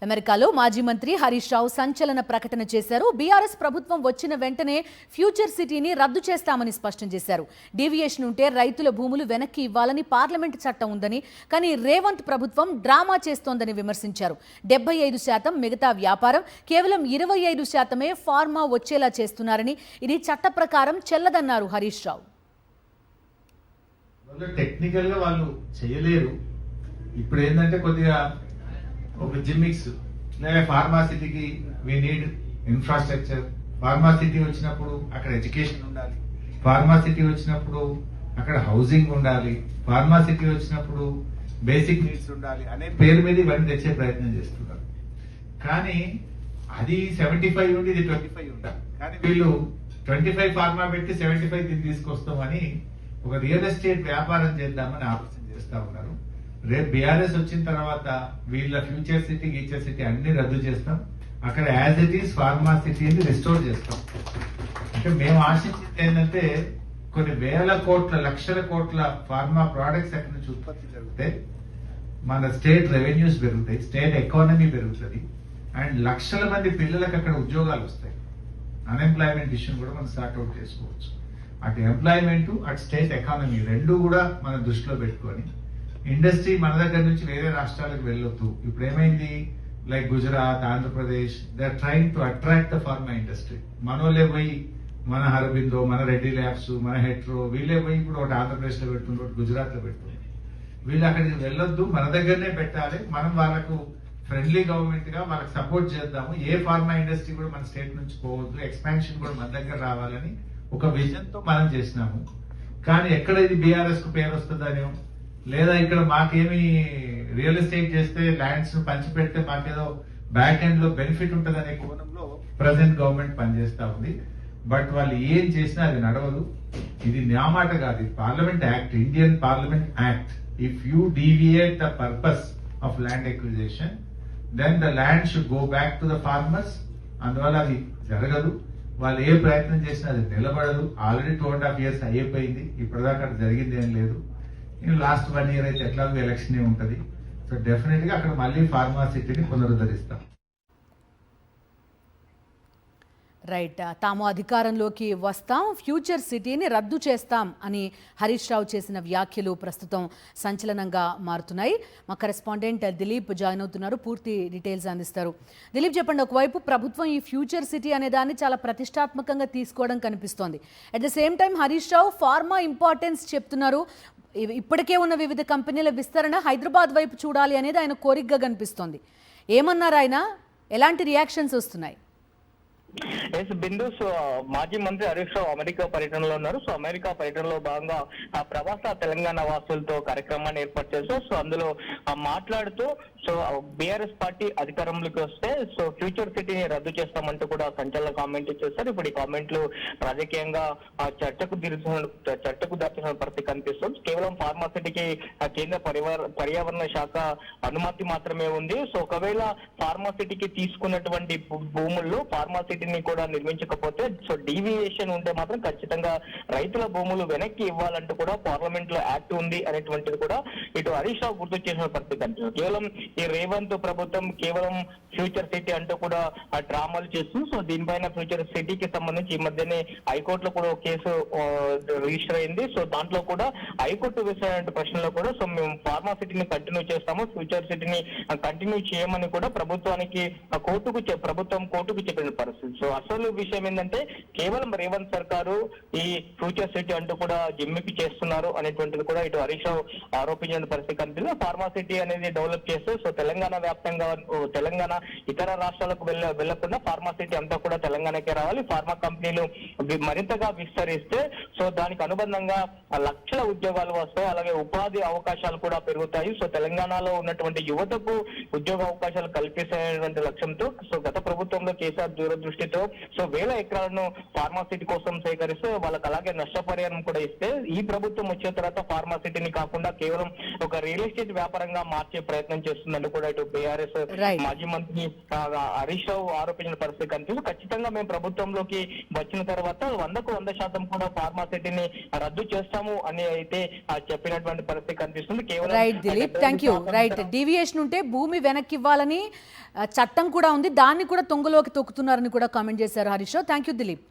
అమెరికాలో మాజీ మంత్రి హరీష్ రావు సంచలన ప్రకటన చేశారు. బీఆర్ఎస్ ప్రభుత్వం వచ్చిన వెంటనే ఫ్యూచర్ సిటీని రద్దు చేస్తామని స్పష్టం చేశారు. డీవియేషన్ ఉంటే రైతుల భూములు వెనక్కి ఇవ్వాలని పార్లమెంట్ చట్టం ఉందని, కానీ రేవంత్ ప్రభుత్వం డ్రామా చేస్తోందని విమర్శించారు. 75% మిగతా వ్యాపారం, కేవలం 25% ఫార్మా వచ్చేలా చేస్తున్నారని, ఇది చట్ట ప్రకారం చెల్లదన్నారు హరీష్ రావు. టెక్నికల్ గా వాళ్ళు చేయలేరు. ఇప్పుడు ఏంటంటే కొద్దిగా ఒక జిమ్మిక్స్ లేదా ఫార్మాసిటీకి వీ నీడ్ ఇన్ఫ్రాస్ట్రక్చర్. ఫార్మాసిటీ వచ్చినప్పుడు అక్కడ ఎడ్యుకేషన్ ఉండాలి, ఫార్మాసిటీ వచ్చినప్పుడు అక్కడ హౌసింగ్ ఉండాలి, ఫార్మాసిటీ వచ్చినప్పుడు బేసిక్ నీడ్స్ ఉండాలి అనే పేరు మీద ఇవన్నీ తెచ్చే ప్రయత్నం చేస్తున్నారు. కానీ అది 75 నుండి ఇది 25 ఉండాలి. కానీ వీళ్ళు 25 ఫార్మా పెట్టి 75 దీన్ని తీసుకొస్తామని ఒక రియల్ ఎస్టేట్ వ్యాపారం చేద్దామని ఆలోచన చేస్తా ఉన్నారు. రేపు బీఆర్ఎస్ వచ్చిన తర్వాత వీళ్ళ ఫ్యూచర్ సిటీ గీచర్ సిటీ అన్ని రద్దు చేస్తాం. అక్కడ యాజ్ ఇట్ ఈస్ ఫార్మా సిటీని రిస్టోర్ చేస్తాం. అంటే మేము ఆశించింది ఏంటంటే కొన్ని వేల కోట్ల లక్షల కోట్ల ఫార్మా ప్రోడక్ట్స్ అక్కడి నుంచి ఉత్పత్తి జరిగితే మన స్టేట్ రెవెన్యూస్ పెరుగుతాయి, స్టేట్ ఎకానమీ పెరుగుతుంది, అండ్ లక్షల మంది పిల్లలకు అక్కడ ఉద్యోగాలు వస్తాయి. అన్ఎంప్లాయ్మెంట్ ఇష్యూని కూడా మనం సార్ట్అవుట్ చేసుకోవచ్చు. అటు ఎంప్లాయ్మెంట్ అటు స్టేట్ ఎకానమీ రెండు కూడా మన దృష్టిలో పెట్టుకొని ఇండస్ట్రీ మన దగ్గర నుంచి వేరే రాష్ట్రాలకు వెళ్ళొద్దు. ఇప్పుడు ఏమైంది, like Gujarat, Andhra Pradesh, they are trying to attract the pharma industry. మనోళ్ళే పోయి మన హరబిందో, మన రెడ్డి ల్యాబ్స్, మన హెట్రో వీళ్ళే పోయి ఇప్పుడు ఒకటి ఆంధ్రప్రదేశ్ లో పెడుతుంది, ఒకటి గుజరాత్ లో పెడుతుంది. వీళ్ళు అక్కడికి వెళ్ళొద్దు, మన దగ్గరనే పెట్టాలి. మనం వాళ్ళకు ఫ్రెండ్లీ గవర్నమెంట్ గా వాళ్ళకి సపోర్ట్ చేద్దాము. ఏ ఫార్మా ఇండస్ట్రీ కూడా మన స్టేట్ నుంచి పోవద్దు, ఎక్స్పాన్షన్ కూడా మన దగ్గర రావాలని ఒక విజన్ తో మనం చేసినాము. కానీ ఎక్కడ ఇది బీఆర్ఎస్ కు పేరు వస్తుందనో, లేదా ఇక్కడ మాకేమి రియల్ ఎస్టేట్ చేస్తే ల్యాండ్స్ పంచిపెడితే మాకేదో బ్యాక్ ఎండ్ లో బెనిఫిట్ ఉంటుందనే కోణంలో ప్రజెంట్ గవర్నమెంట్ పనిచేస్తా ఉంది. బట్ వాళ్ళు ఏం చేసినా అది నడవదు. ఇది నా మాట కాదు, parliament act, Indian parliament act. If you deviate the purpose of land acquisition then the land should go back to the farmers. అందువల్ల అది జరగదు. వాళ్ళు ఏ ప్రయత్నం చేసినా అది నిలబడదు. ఆల్రెడీ 2.5 years అయిపోయింది, ఇప్పటిదాకా అక్కడ జరిగింది ఏం లేదు. లాస్ట్ 1 year అయితే ఎట్లాగో ఎలక్షన్ ఉంటది. సో డెఫినెట్ గా అక్కడ మళ్ళీ ఫార్మా సిటీని పునరుద్ధరిస్తాం. రైట్, తాము అధికారంలోకి వస్తాం, ఫ్యూచర్ సిటీని రద్దు చేస్తాం అని హరీష్ రావు చేసిన వ్యాఖ్యలు ప్రస్తుతం సంచలనంగా మారుతున్నాయి. మా కరెస్పాండెంట్ దిలీప్ జాయిన్ అవుతున్నారు, పూర్తి డీటెయిల్స్ అందిస్తారు. దిలీప్, చెప్పండి. ఒకవైపు ప్రభుత్వం ఈ ఫ్యూచర్ సిటీ అనే దాన్ని చాలా ప్రతిష్టాత్మకంగా తీసుకోవడం కనిపిస్తోంది. At the same time Harish Rao pharma importance చెప్తున్నారు. ఇప్పటికే ఉన్న వివిధ కంపెనీల విస్తరణ హైదరాబాద్ వైపు చూడాలి అనేది ఆయన కోరికగా కనిపిస్తోంది. ఏమన్నారు ఆయన? ఎలాంటి రియాక్షన్స్ వస్తున్నాయి? బిందు, సో మాజీ మంత్రి హరీష్ రావు అమెరికా పర్యటనలో ఉన్నారు. సో అమెరికా పర్యటనలో భాగంగా ఆ ప్రవాస తెలంగాణ వాసులతో కార్యక్రమాన్ని ఏర్పాటు చేశారు. సో అందులో మాట్లాడుతూ సో బీఆర్ఎస్ పార్టీ అధికారంలోకి వస్తే సో ఫ్యూచర్ సిటీని రద్దు చేస్తామంటూ కూడా సంచలన కామెంట్ చేశారు. ఇప్పుడు ఈ కామెంట్లు రాజకీయంగా చర్చకు దాచిన పరిస్థితి కనిపిస్తుంది. కేవలం ఫార్మాసిటీకి కేంద్ర పర్యావరణ శాఖ అనుమతి మాత్రమే ఉంది. సో ఒకవేళ ఫార్మాసిటీకి తీసుకున్నటువంటి భూముల్లో ఫార్మాసిటీ కూడా నిర్మించకపోతే సో డీవియేషన్ ఉంటే మాత్రం ఖచ్చితంగా రైతుల భూములు వెనక్కి ఇవ్వాలంటూ కూడా పార్లమెంట్ లో యాక్ట్ ఉంది అనేటువంటిది కూడా ఇటు హరీష్ రావు గుర్తు చేసిన పరిస్థితి కనిపిస్తుంది. కేవలం ఈ రేవంత్ ప్రభుత్వం కేవలం ఫ్యూచర్ సిటీ అంటూ కూడా డ్రామాలు చేస్తూ సో దీనిపైన ఫ్యూచర్ సిటీకి సంబంధించి ఈ మధ్యనే హైకోర్టులో కూడా ఒక కేసు రిజిస్టర్ అయింది. సో దాంట్లో కూడా హైకోర్టు వేసిన ప్రశ్నలో కూడా సో మేము ఫార్మా సిటీని కంటిన్యూ చేస్తాము, ఫ్యూచర్ సిటీని కంటిన్యూ చేయమని కూడా ప్రభుత్వం కోర్టుకు చెప్పిన పరిస్థితి. సో అసలు విషయం ఏంటంటే కేవలం రేవంత్ సర్కారు ఈ ఫ్యూచర్ సిటీ అంటూ కూడా జిమ్మికి చేస్తున్నారు అనేటువంటిది కూడా ఇటు హరీష్ రావు ఆరోపించిన పరిస్థితి కనిపిస్తుంది. ఫార్మా సిటీ అనేది డెవలప్ చేస్తూ సో తెలంగాణ వ్యాప్తంగా తెలంగాణ ఇతర రాష్ట్రాలకు వెళ్లకుండా ఫార్మా సిటీ అంతా కూడా తెలంగాణకే రావాలి. ఫార్మా కంపెనీలు మరింతగా విస్తరిస్తే సో దానికి అనుబంధంగా లక్షల ఉద్యోగాలు వస్తాయి, అలాగే ఉపాధి అవకాశాలు కూడా పెరుగుతాయి. సో తెలంగాణలో ఉన్నటువంటి యువతకు ఉద్యోగ అవకాశాలు కల్పించేటువంటి లక్ష్యంతో సో గత ప్రభుత్వంలో కేసీఆర్ దూరదృష్టితో సో వేల ఎకరాలను ఫార్మాసిటీ కోసం సేకరిస్తే వాళ్ళకి అలాగే నష్టపరిహారం కూడా ఇస్తే ఈ ప్రభుత్వం వచ్చిన తర్వాత ఫార్మాసిటీని కాకుండా కేవలం ఒక రియల్ ఎస్టేట్ వ్యాపారంగా మార్చే ప్రయత్నం చేస్తున్నారు. జరుగుతుందని కూడా ఇటు బీఆర్ఎస్ Right. మాజీ మంత్రి హరీష్ రావు ఆరోపించిన పరిస్థితి కనిపిస్తుంది. ఖచ్చితంగా మేము ప్రభుత్వంలోకి వచ్చిన తర్వాత 100కు 100% కూడా ఫార్మాసిటీని రద్దు చేస్తాము అని అయితే చెప్పినటువంటి పరిస్థితి కనిపిస్తుంది. కేవలం right Dilip, thank you. Right, deviation ఉంటే భూమి వెనక్కి ఇవ్వాలని చట్టం కూడా ఉంది, దాన్ని కూడా తొంగలోకి తొక్కుతున్నారని కూడా కామెంట్ చేశారు హరీష్ రావు. Thank you Dilip.